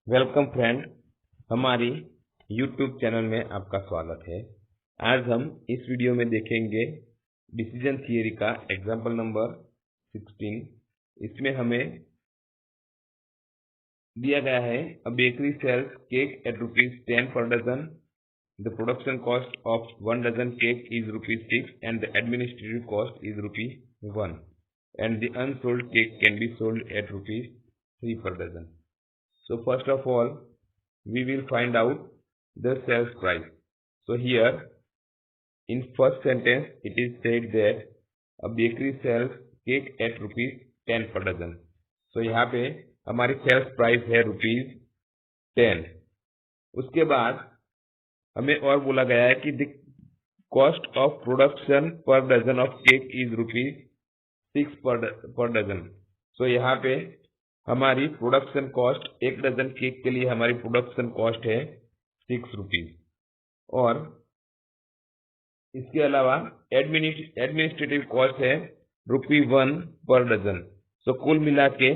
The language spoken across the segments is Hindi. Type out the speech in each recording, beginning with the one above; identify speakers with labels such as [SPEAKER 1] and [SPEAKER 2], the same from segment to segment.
[SPEAKER 1] वेलकम फ्रेंड, हमारी YouTube चैनल में आपका स्वागत है। आज हम इस वीडियो में देखेंगे डिसीजन थियरी का एग्जाम्पल नंबर 16। इसमें हमें दिया गया है a bakery sells cake at ₹10 per dozen। The production cost of 1 dozen cake is ₹6 and the administrative cost is ₹1 and the unsold cake can be sold at ₹3 per dozen. So first of all, we will find out the sales price. So here in first sentence it is said that a bakery sells cake at ₹10 per dozen. So यहाँ पे हमारी सेल्स प्राइस है ₹10। उसके बाद हमें और बोला गया है कि the cost of production per dozen of cake is ₹6 per dozen. So यहाँ पे हमारी प्रोडक्शन कॉस्ट एक डजन केक के लिए हमारी प्रोडक्शन कॉस्ट है ₹6 और इसके अलावा एडमिनिस्ट्रेटिव कॉस्ट है ₹1 पर डजन। सो कुल मिला के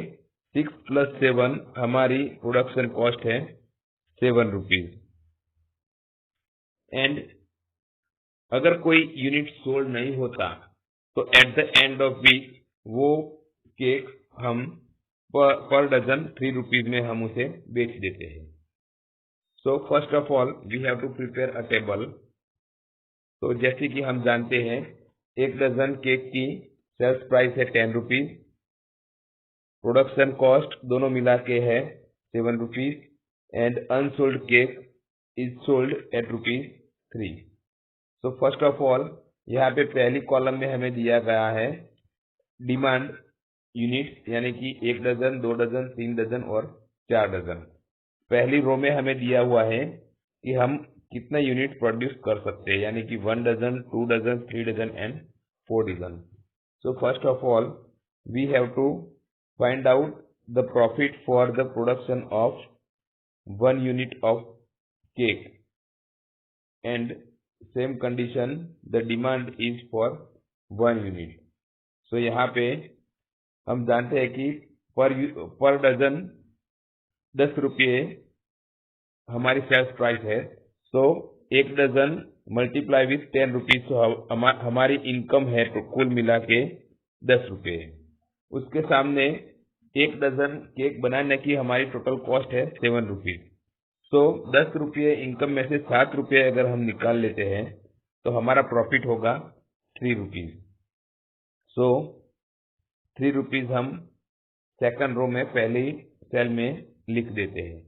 [SPEAKER 1] 6 + 7 हमारी प्रोडक्शन कॉस्ट है ₹7। एंड अगर कोई यूनिट सोल्ड नहीं होता तो at the end of week वो केक हम पर डजन ₹3 में हम उसे बेच देते हैं। So first of all we have to prepare a table. तो जैसे कि हम जानते हैं एक डजन केक की सेल्स प्राइस है ₹10, प्रोडक्शन कॉस्ट दोनों मिला के है ₹7 and unsold cake is sold at ₹3। So first of all यहाँ पे पहली कॉलम में हमें दिया गया है डिमांड यूनिट, यानी कि 1 डजन, 2 डजन, 3 डजन और 4 डजन। पहली रो में हमें दिया हुआ है कि हम कितना यूनिट प्रोड्यूस कर सकते हैं, यानी कि 1 dozen, 2 dozen, 3 dozen and 4 dozen. So first of all we have to find out the profit for the production of 1 unit of cake and same condition the demand is for 1 unit. So यहाँ पे हम जानते हैं कि पर डजन ₹10 हमारी सेल्स प्राइस है। सो एक डजन मल्टीप्लाई विथ ₹10, तो हमारी इनकम है तो कुल मिला के ₹10। उसके सामने एक डजन केक बनाने की हमारी टोटल कॉस्ट है ₹7। सो ₹10 इनकम में से ₹7 अगर हम निकाल लेते हैं तो हमारा प्रॉफिट होगा ₹3। सो ₹3 हम सेकंड रो में पहले ही सेल में लिख देते हैं।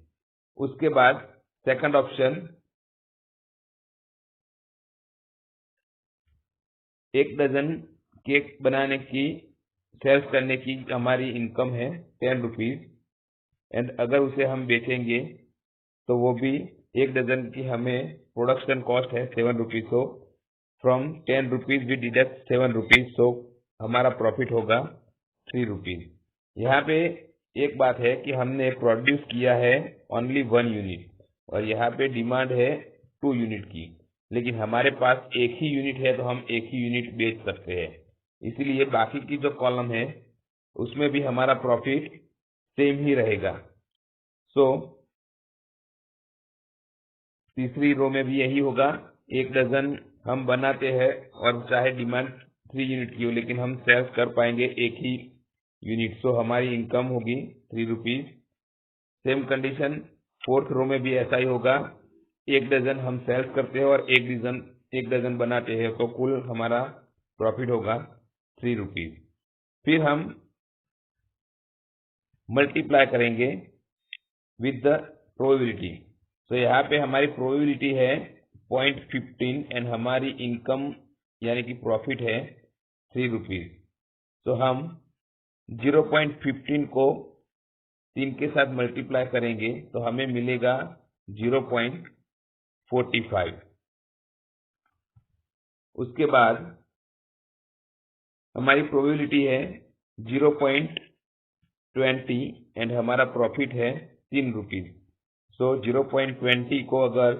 [SPEAKER 1] उसके बाद सेकंड ऑप्शन, एक डजन केक बनाने की सेल्स करने की हमारी इनकम है ₹10 एंड अगर उसे हम बेचेंगे तो वो भी एक डजन की हमें प्रोडक्शन कॉस्ट है ₹7। सो फ्रॉम ₹10 वी डिडक्ट ₹7, सो हमारा प्रॉफिट होगा ₹3। यहाँ पे एक बात है कि हमने प्रोड्यूस किया है ओनली 1 यूनिट और यहाँ पे डिमांड है 2 यूनिट की, लेकिन हमारे पास एक ही यूनिट है तो हम एक ही यूनिट बेच सकते हैं। इसीलिए बाकी की जो कॉलम है उसमें भी हमारा प्रॉफिट सेम ही रहेगा। सो तीसरी रो में भी यही होगा, एक डजन हम बनाते हैं और चाहे डिमांड 3 यूनिट की हो लेकिन हम सेल्स कर पाएंगे एक ही यूनिट। सो हमारी इनकम होगी ₹3। सेम कंडीशन फोर्थ रो में भी ऐसा ही होगा, एक डजन हम सेल्स करते हैं और एक डजन बनाते हैं तो कुल हमारा प्रॉफिट होगा ₹3। फिर हम मल्टीप्लाई करेंगे विद द प्रोबेबिलिटी। तो यहाँ पे हमारी प्रोबेबिलिटी है 0.15 एंड हमारी इनकम यानी कि प्रॉफिट है ₹3। तो हम 0.15 को 3 के साथ मल्टीप्लाई करेंगे तो हमें मिलेगा 0.45। उसके बाद हमारी प्रोबेबिलिटी है 0.20 एंड हमारा प्रॉफिट है ₹3। सो 0.20 को अगर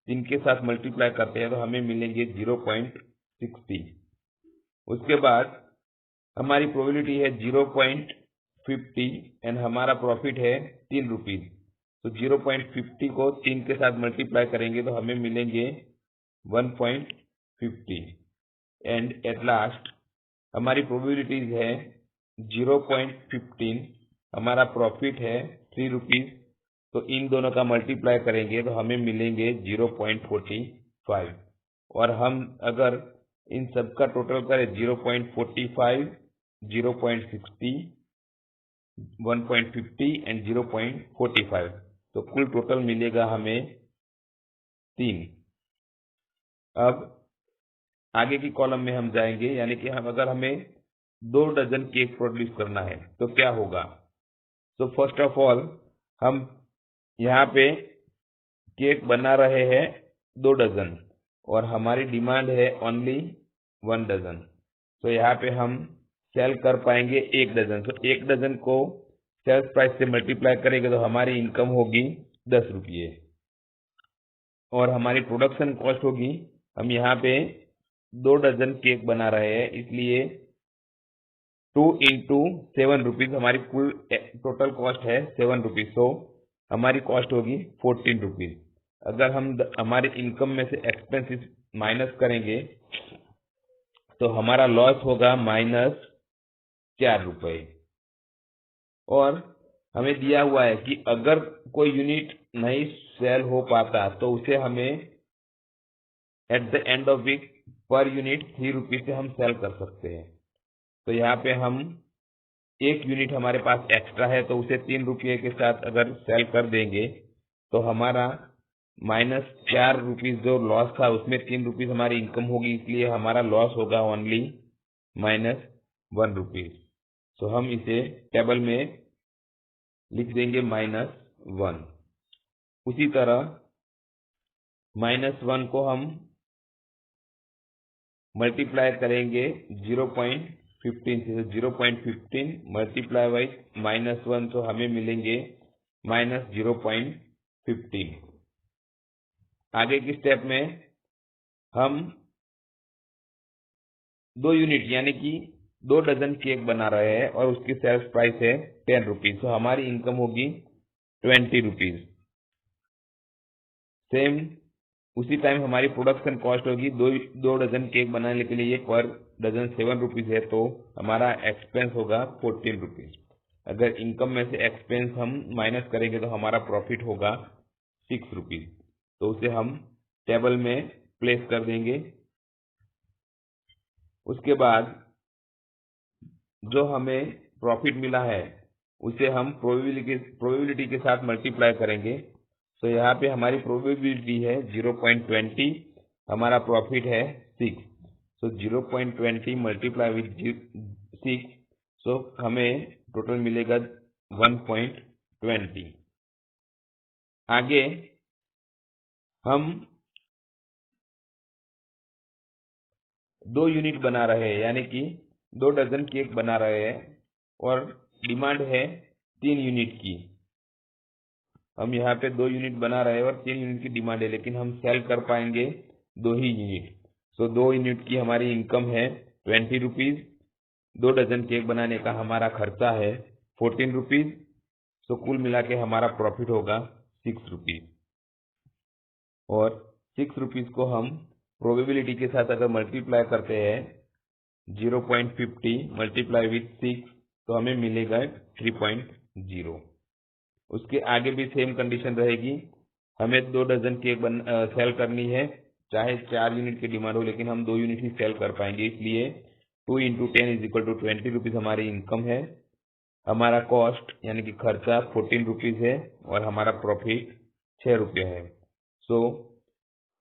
[SPEAKER 1] 3 के साथ मल्टीप्लाई करते हैं तो हमें मिलेंगे 0.60। उसके बाद हमारी प्रोबेबिलिटी है 0.50 एंड हमारा प्रॉफिट है ₹3। तो 0.50 को 3 के साथ मल्टीप्लाई करेंगे तो हमें मिलेंगे 1.50 एंड एट लास्ट हमारी प्रोबेबिलिटीज है 0.15, हमारा प्रॉफिट है 3 रुपीज, तो इन दोनों का मल्टीप्लाई करेंगे तो हमें मिलेंगे 0.45 और हम अगर इन सब का टोटल करें 0.45, 0.60, 1.50 एंड 0.45 तो कुल टोटल मिलेगा हमें 3। अब आगे की कॉलम में हम जाएंगे, यानी कि अगर हमें 2 डजन केक प्रोड्यूस करना है तो क्या होगा। तो फर्स्ट ऑफ ऑल हम यहाँ पे केक बना रहे हैं 2 डजन और हमारी डिमांड है ओनली 1 डजन। तो यहाँ पे हम सेल कर पाएंगे 1 डजन। तो 1 डजन को सेल्स प्राइस से मल्टीप्लाई करेंगे तो हमारी इनकम होगी 10 रुपये और हमारी प्रोडक्शन कॉस्ट होगी, हम यहाँ पे 2 डजन केक बना रहे हैं इसलिए 2 इंटू 7 रुपीज हमारी कुल टोटल कॉस्ट है 7 रुपीज। तो हमारी कॉस्ट होगी 14 रुपीज। अगर हम हमारे इनकम में से एक्सपेंसेस माइनस करेंगे तो हमारा लॉस होगा -4 रुपये। और हमें दिया हुआ है कि अगर कोई यूनिट नहीं सेल हो पाता तो उसे हमें at the end of week per unit 3 rupees से हम सेल कर सकते हैं। तो यहाँ पे हम 1 यूनिट हमारे पास एक्स्ट्रा है तो उसे 3 रुपये के साथ अगर सेल कर देंगे तो हमारा -4 रुपीज जो लॉस था उसमें 3 रुपीज हमारी इनकम होगी, इसलिए हमारा लॉस होगा ओनली -1 रुपीज। तो हम इसे टेबल में लिख देंगे -1। उसी तरह -1 को हम मल्टीप्लाई करेंगे 0.15 से। 0.15 मल्टीप्लाई बाई -1 तो हमें मिलेंगे -0.15। आगे की स्टेप में हम 2 यूनिट यानी कि 2 डजन केक बना रहे हैं और उसकी सेल्स प्राइस है 10 रुपीज। तो हमारी इनकम होगी 20 रुपीज। सेम उसी टाइम हमारी प्रोडक्शन कॉस्ट होगी 2 डजन केक बनाने के लिए पर डजन 7 रुपीज है तो हमारा एक्सपेंस होगा 14 रुपीज। अगर इनकम में से एक्सपेंस हम माइनस करेंगे तो हमारा प्रॉफिट होगा 6 रुपीज। तो उसे हम टेबल में प्लेस कर देंगे। उसके बाद जो हमें प्रॉफिट मिला है उसे हम प्रोबेबिलिटी के साथ मल्टीप्लाई करेंगे। तो यहाँ पे हमारी प्रोबेबिलिटी है 0.20, हमारा प्रॉफिट है 6। सो 0.20 मल्टीप्लाई विथ 6, सो हमें टोटल मिलेगा 1.20। आगे हम 2 यूनिट बना रहे हैं यानी कि 2 डजन केक बना रहे हैं और डिमांड है 3 यूनिट की। हम यहाँ पे 2 यूनिट बना रहे हैं और 3 यूनिट की डिमांड है, लेकिन हम सेल कर पाएंगे 2 ही यूनिट। सो 2 यूनिट की हमारी इनकम है 20 रुपीज। 2 डजन केक बनाने का हमारा खर्चा है 14 रुपीज। सो कुल मिला के हमारा प्रॉफिट होगा 6 रुपीज। और 6 रुपीज को हम प्रोबेबिलिटी के साथ अगर मल्टीप्लाई करते हैं 0.50 मल्टीप्लाई विथ 6 तो हमें मिलेगा 3.0। उसके आगे भी सेम कंडीशन रहेगी, हमें 2 डजन केक सेल करनी है, चाहे 4 यूनिट की डिमांड हो, लेकिन हम 2 यूनिट ही सेल कर पाएंगे, इसलिए 2 into 10 is equal to 20 rupees हमारी इनकम है। हमारा कॉस्ट यानी कि खर्चा 14 रुपीज है और हमारा प्रॉफिट 6 रुपये है। सो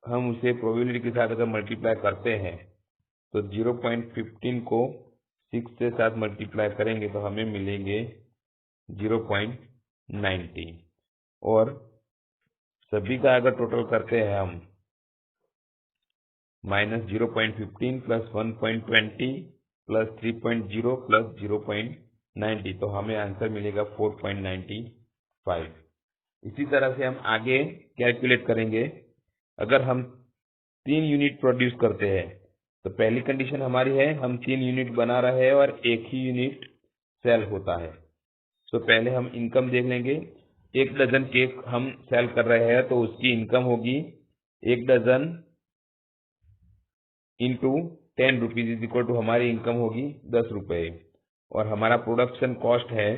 [SPEAKER 1] हम उसे प्रोबेबिलिटी के साथ अगर मल्टीप्लाई करते हैं तो 0.15 को 6 के साथ मल्टीप्लाई करेंगे तो हमें मिलेंगे 0.90 और सभी का अगर टोटल करते हैं हम -0.15 प्लस 1.20 प्लस 3.0 प्लस 0.90 तो हमें आंसर मिलेगा 4.95। इसी तरह से हम आगे कैलकुलेट करेंगे। अगर हम 3 यूनिट प्रोड्यूस करते हैं तो पहली कंडीशन हमारी है हम 3 यूनिट बना रहे हैं और 1 ही यूनिट सेल होता है। तो पहले हम इनकम देख लेंगे। 1 डजन केक हम सेल कर रहे हैं तो उसकी इनकम होगी 1 dozen into 10 rupees is equal to हमारी इनकम होगी 10 रुपए। और हमारा प्रोडक्शन कॉस्ट है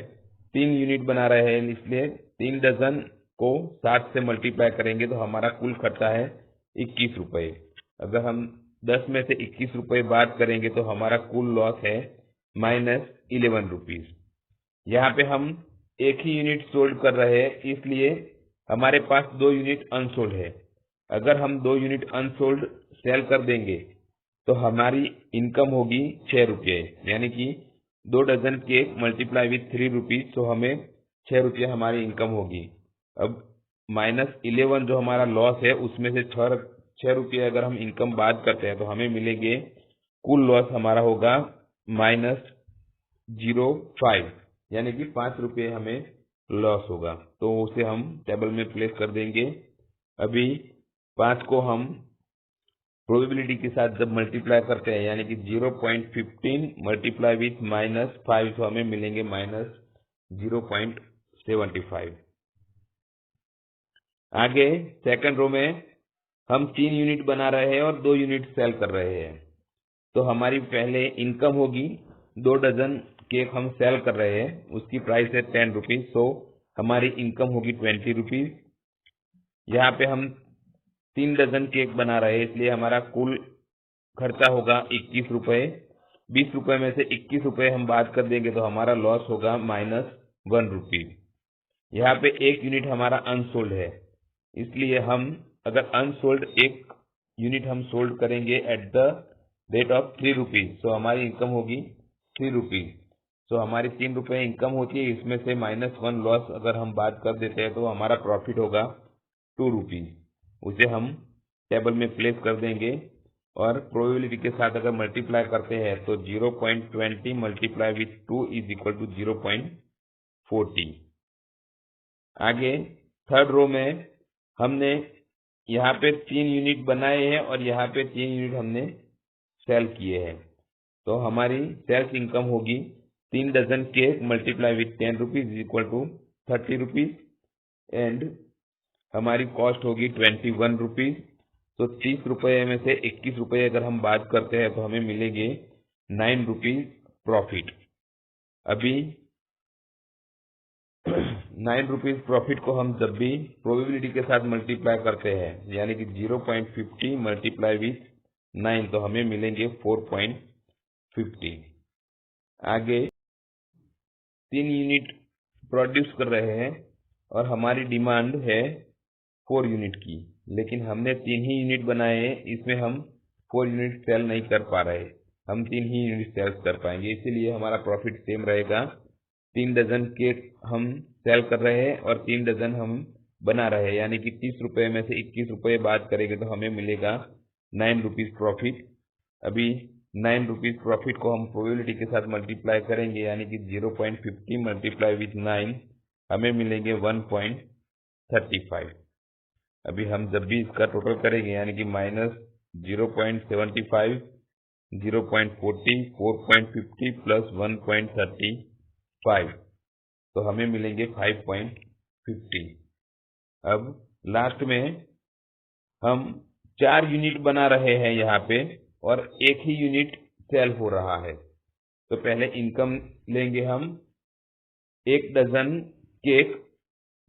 [SPEAKER 1] 3 यूनिट बना रहे हैं, इसलिए 3 डजन को 60 से मल्टीप्लाई करेंगे तो हमारा कुल खर्चा है 21 रुपए। अगर हम 10 में से 21 रुपए बात करेंगे तो हमारा कुल लॉस है -11 रुपीज। यहाँ पे हम एक ही यूनिट सोल्ड कर रहे हैं, इसलिए हमारे पास 2 यूनिट अनसोल्ड है। अगर हम 2 यूनिट अनसोल्ड सेल कर देंगे तो हमारी इनकम होगी 6 रुपये, यानी कि 2 dozen cake multiply with 3 rupees, तो हमें 6 रुपये हमारी इनकम होगी। अब -11 जो हमारा लॉस है उसमें से 6 रुपये अगर हम इनकम बात करते हैं तो हमें मिलेंगे, कुल लॉस हमारा होगा -05, यानी कि 5 रुपये हमें लॉस होगा। तो उसे हम टेबल में प्लेस कर देंगे। अभी 5 को हम प्रोबेबिलिटी के साथ जब मल्टीप्लाई करते हैं, यानी कि 0.15 मल्टीप्लाई विथ -5, तो हमें मिलेंगे -0.75। आगे सेकंड रो में हम 3 यूनिट बना रहे हैं और 2 यूनिट सेल कर रहे हैं, तो हमारी पहले इनकम होगी 2 डजन केक हम सेल कर रहे हैं, उसकी प्राइस है 10 रुपीज, सो हमारी इनकम होगी 20 रुपीज। यहाँ पे हम 3 डजन केक बना रहे हैं, इसलिए हमारा कुल खर्चा होगा 21 रुपए। 20 रुपए में से 21 रुपए हम बात कर देंगे तो हमारा लॉस होगा -1 रुपीज। यहाँ पे एक यूनिट हमारा अनसोल्ड है, इसलिए हम अगर अनसोल्ड एक यूनिट हम सोल्ड करेंगे at the rate of 3 rupees, तो हमारी इनकम होगी 3 रुपीज। तो हमारी 3 रुपए इनकम होती है, इसमें से -1 लॉस अगर हम बात कर देते हैं तो हमारा प्रॉफिट होगा 2 रुपीज। उसे हम टेबल में प्लेस कर देंगे और प्रोबेबिलिटी के साथ अगर मल्टीप्लाई करते हैं तो 0.20 multiply with 2 is equal to 0.40। आगे थर्ड रो में हमने यहाँ पे 3 यूनिट बनाए हैं और यहाँ पे 3 यूनिट हमने सेल किए हैं, तो हमारी सेल्स इनकम होगी 3 dozen cake multiply with 10 rupees is equal to 30 rupees and हमारी कॉस्ट होगी 21 रुपीज। तो 30 रुपए में से 21 रुपए अगर हम बात करते हैं तो हमें मिलेंगे 9 रुपीज प्रॉफिट। अभी 9 रुपीज प्रॉफिट को हम जब भी प्रोबेबिलिटी के साथ मल्टीप्लाई करते हैं, यानी कि 0.50 मल्टीप्लाई विथ 9, तो हमें मिलेंगे 4.50। आगे 3 यूनिट प्रोड्यूस कर रहे हैं और हमारी डिमांड है 4 यूनिट की, लेकिन हमने 3 ही यूनिट बनाए हैं, इसमें हम 4 यूनिट सेल नहीं कर पा रहे, हम 3 ही यूनिट सेल कर पाएंगे, इसीलिए हमारा प्रॉफिट सेम रहेगा। 3 डजन केक हम सेल कर रहे हैं और 3 डजन हम बना रहे हैं, यानी कि 30 रुपए में से 21 रुपए बात करेंगे तो हमें मिलेगा 9 रुपीज प्रॉफिट। अभी 9 रुपीज प्रॉफिट को हम प्रोबेबिलिटी के साथ मल्टीप्लाई करेंगे, यानी कि 0.50 मल्टीप्लाई विथ 9, हमें मिलेंगे 1.35। अभी हम जब भी इसका टोटल करेंगे, यानी कि -0.75, 0.40, 4.50 प्लस 1.35, तो हमें मिलेंगे 5.50। अब लास्ट में हम 4 यूनिट बना रहे हैं यहाँ पे और एक ही यूनिट सेल हो रहा है, तो पहले इनकम लेंगे हम 1 dozen cake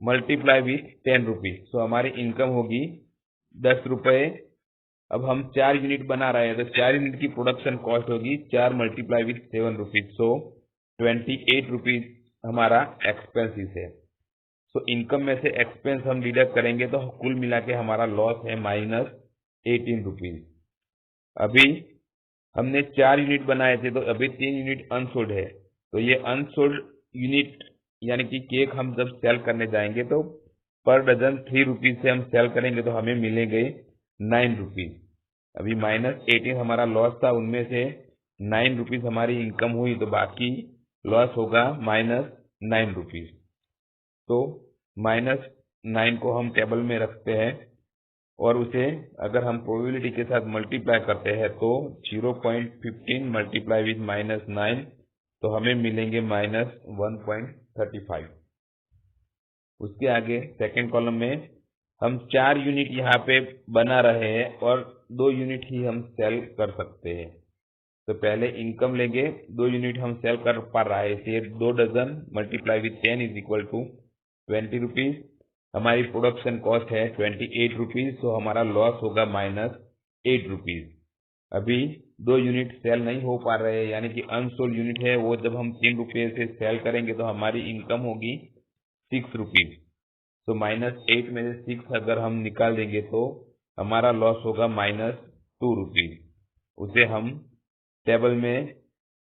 [SPEAKER 1] multiply with 10 rupees, तो हमारी इनकम होगी 10 रुपए। अब हम 4 यूनिट बना रहे हैं तो 4 यूनिट की प्रोडक्शन कॉस्ट होगी 4 multiply with 7 rupees, so 28 rupees हमारा एक्सपेंसिस है। सो इनकम में से एक्सपेंस हम डिडक्ट करेंगे तो कुल मिला के हमारा लॉस है -18 रुपीज। अभी हमने 4 यूनिट बनाए थे तो अभी 3 यूनिट अनसोल्ड है, तो ये अनसोल्ड यूनिट यानी कि केक हम जब सेल करने जाएंगे तो पर डजन 3 रुपीज से हम सेल करेंगे तो हमें मिलेंगे 9 रुपीज। अभी -18 हमारा लॉस था, उनमें से 9 रुपीज हमारी इनकम हुई, तो बाकी लॉस होगा -9 रुपीज। तो -9 को हम टेबल में रखते हैं और उसे अगर हम प्रोबेबिलिटी के साथ मल्टीप्लाई करते हैं तो 0.15 मल्टीप्लाई विथ -9, तो हमें मिलेंगे -1.35। उसके आगे सेकंड कॉलम में हम 4 यूनिट यहाँ पे बना रहे हैं और 2 यूनिट ही हम सेल कर सकते हैं। तो पहले इनकम लेंगे, 2 यूनिट हम सेल कर पा रहे थे, 2 dozen multiply with 10 is equal to 20 rupees. हमारी प्रोडक्शन कॉस्ट है 28 रुपीज, तो हमारा लॉस होगा -8 रुपीज। अभी 2 यूनिट सेल नहीं हो पा रहे हैं, यानी कि अनसोल्ड यूनिट है, वो जब हम 3 रुपये से सेल करेंगे तो हमारी इनकम होगी 6 रुपीज। तो -8 में से 6 अगर हम निकाल देंगे तो हमारा लॉस होगा -2 रुपीज। उसे हम टेबल में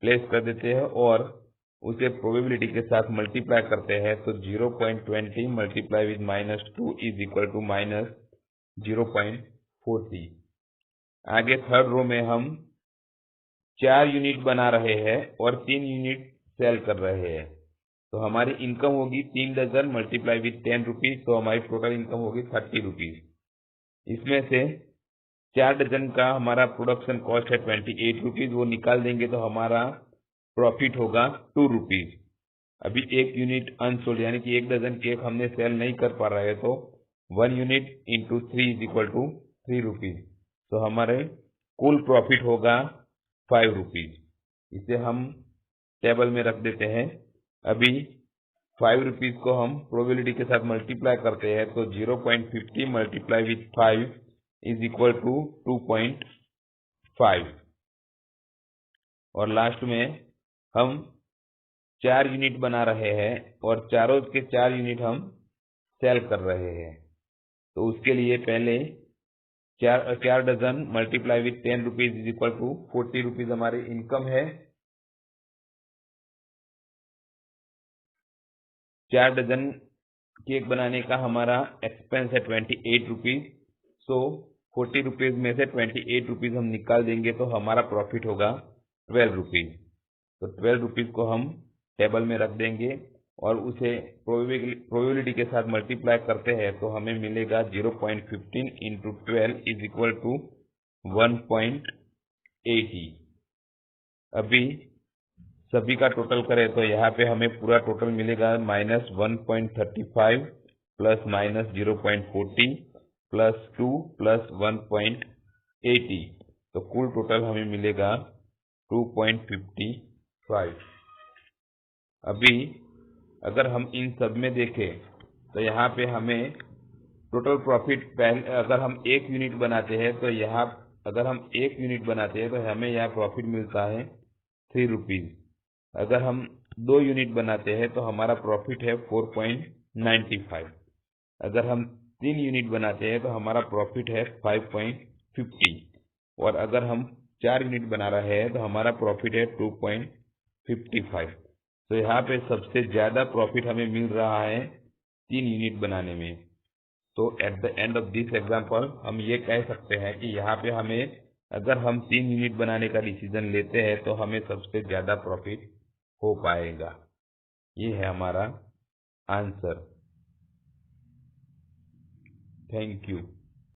[SPEAKER 1] प्लेस कर देते हैं और उसे प्रोबेबिलिटी के साथ मल्टीप्लाई करते हैं, तो 0.20 multiply with -2 is equal to -0.40। आगे थर्ड रो में हम 4 यूनिट बना रहे हैं और 3 यूनिट सेल कर रहे हैं, तो हमारी इनकम होगी 3 डजन मल्टीप्लाई विथ 10 रुपीज, तो हमारी टोटल इनकम होगी 30 रुपीज। इसमें से 4 डजन का हमारा प्रोडक्शन कॉस्ट है 28 रुपीज, वो निकाल देंगे तो हमारा प्रॉफिट होगा 2 रुपीज। अभी 1 यूनिट अनसोल्ड, यानी कि 1 डजन केक हमने सेल नहीं कर पा रहे, तो 1 unit into 3 is equal to 3 rupees, तो हमारे कुल प्रॉफिट होगा 5 रुपीज। इसे हम टेबल में रख देते हैं। अभी 5 रुपीज को हम प्रोबेबिलिटी के साथ मल्टीप्लाई करते हैं, तो 0.50 multiply with 5 is equal to 2.5। और लास्ट में हम 4 यूनिट बना रहे हैं और चारों के 4 यूनिट हम सेल कर रहे हैं, तो उसके लिए पहले 4 dozen multiply with 10 rupees is equal to 40 rupees हमारी इनकम है। 4 डजन केक बनाने का हमारा एक्सपेंस है 28 रुपीज, सो 40 रुपीज में से 28 रुपीज हम निकाल देंगे तो हमारा प्रॉफिट होगा 12 रुपीज। तो 12 रुपीज को हम टेबल में रख देंगे और उसे प्रोबेबिलिटी के साथ मल्टीप्लाई करते हैं, तो हमें मिलेगा 0.15 इंटू 12 इज इक्वल टू 1.80। अभी सभी का टोटल करें तो यहाँ पे हमें पूरा टोटल मिलेगा -1.35 प्लस -0.40 प्लस 2 प्लस 1.80, तो कुल टोटल हमें मिलेगा 2.55। अभी अगर हम इन सब में देखें तो यहाँ पे हमें टोटल प्रॉफिट पहले अगर हम 1 यूनिट बनाते हैं तो यहाँ अगर हम 1 यूनिट बनाते हैं तो हमें यहाँ प्रॉफिट मिलता है 3 रुपीज। अगर हम 2 यूनिट बनाते हैं तो हमारा प्रॉफिट है 4.95। अगर हम 3 यूनिट बनाते हैं तो हमारा प्रॉफिट है 5.50 और अगर हम 4 यूनिट बना रहे हैं तो हमारा प्रॉफिट है 2.55। तो यहाँ पे सबसे ज्यादा प्रॉफिट हमें मिल रहा है 3 यूनिट बनाने में। तो at the end of this example हम ये कह सकते हैं कि यहाँ पे हमें अगर हम 3 यूनिट बनाने का डिसीजन लेते हैं तो हमें सबसे ज्यादा प्रॉफिट हो पाएगा। ये है हमारा आंसर। Thank you.